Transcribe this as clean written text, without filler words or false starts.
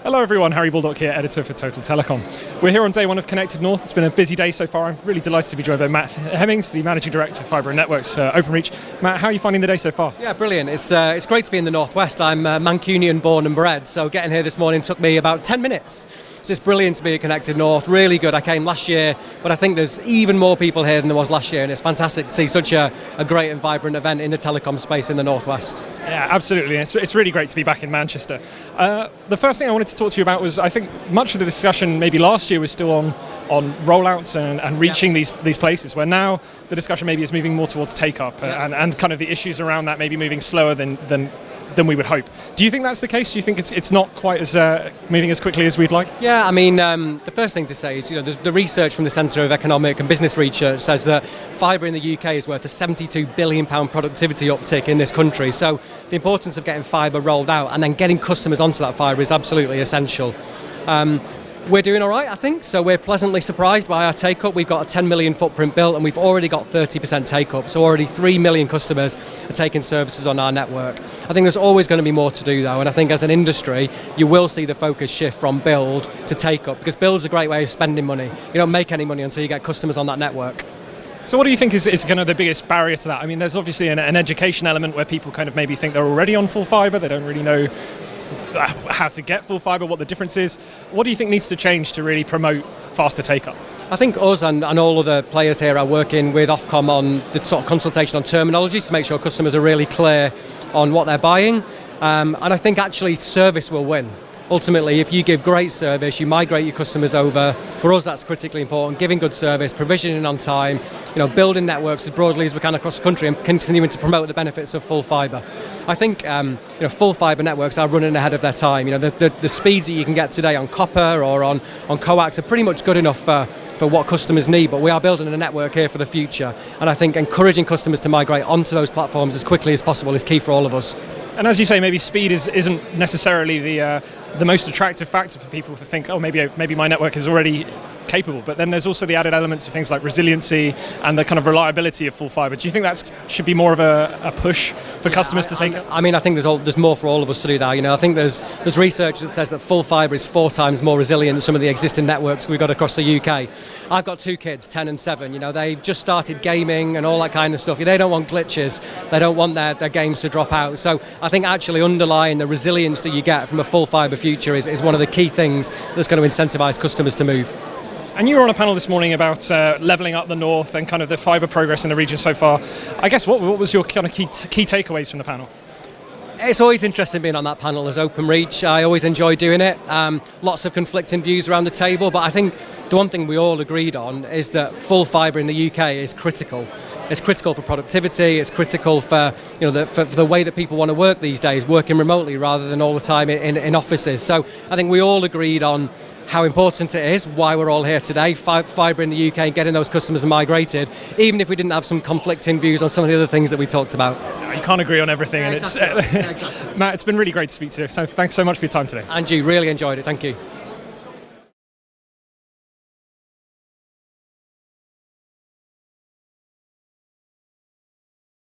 Hello everyone, Harry Baldock here, editor for Total Telecom. We're here on day one of Connected North. It's been a busy day so far. I'm really delighted to be joined by Matt Hemmings, the Managing Director Fibre Networks for Openreach. Matt, how are you finding the day so far? Yeah, brilliant. It's great to be in the Northwest. I'm Mancunian born and bred, so getting here this morning took me about 10 minutes. So it's brilliant to be at Connected North, really good. I came last year, but I think there's even more people here than there was last year, and it's fantastic to see such a great and vibrant event in the telecom space in the Northwest. Yeah, absolutely. It's really great to be back in Manchester. The first thing I wanted to talk to you about was, I think much of the discussion maybe last year was still on rollouts and reaching these places, where now the discussion maybe is moving more towards take-up and kind of the issues around that maybe moving slower than we would hope. Do you think that's the case? Do you think it's not quite as moving as quickly as we'd like? Yeah, I mean, the first thing to say is, there's the research from the Centre of Economic and Business Research says that fibre in the UK is worth a £72 billion productivity uptick in this country. So the importance of getting fibre rolled out and then getting customers onto that fibre is absolutely essential. We're doing all right, I think, so we're pleasantly surprised by our take-up. We've got a 10 million footprint built and we've already got 30% take-up, so already 3 million customers are taking services on our network. I think there's always going to be more to do though, and I think as an industry you will see the focus shift from build to take-up, because build's a great way of spending money. You don't make any money until you get customers on that network. So what do you think is kind of the biggest barrier to that? I mean, there's obviously an education element where people kind of maybe think they're already on full fibre, they don't really know how to get full fibre, what the difference is. What do you think needs to change to really promote faster take-up? I think us and all other players here are working with Ofcom on the sort of consultation on terminology to make sure customers are really clear on what they're buying. And I think actually service will win. Ultimately, if you give great service, you migrate your customers over. For us, that's critically important. Giving good service, provisioning on time, building networks as broadly as we can across the country, and continuing to promote the benefits of full fibre. I think full fibre networks are running ahead of their time. The speeds that you can get today on copper or on coax are pretty much good enough for what customers need. But we are building a network here for the future, and I think encouraging customers to migrate onto those platforms as quickly as possible is key for all of us. And as you say, maybe speed isn't necessarily the most attractive factor for people to think, oh, maybe my network is already capable. But then there's also the added elements of things like resiliency and the kind of reliability of full fibre. Do you think that should be more of a push for customers to take it? I mean, I think there's more for all of us to do that. I think there's research that says that full fibre is 4 times more resilient than some of the existing networks we've got across the UK. I've got 2 kids, 10 and 7. They've just started gaming and all that kind of stuff. They don't want glitches. They don't want their games to drop out. So I think actually underlying the resilience that you get from a full fibre future is one of the key things that's going to incentivise customers to move. And you were on a panel this morning about levelling up the north and kind of the fibre progress in the region so far. I guess what was your kind of key takeaways from the panel? It's always interesting being on that panel as Openreach. I always enjoy doing it. Lots of conflicting views around the table, but I think the one thing we all agreed on is that full fibre in the UK is critical. It's critical for productivity. It's critical for for the way that people want to work these days, working remotely rather than all the time in offices. So I think we all agreed on how important it is, why we're all here today, fibre in the UK, getting those customers migrated, even if we didn't have some conflicting views on some of the other things that we talked about. You can't agree on everything, yeah, and exactly. Matt, it's been really great to speak to you, so thanks so much for your time today. And you really enjoyed it, thank you.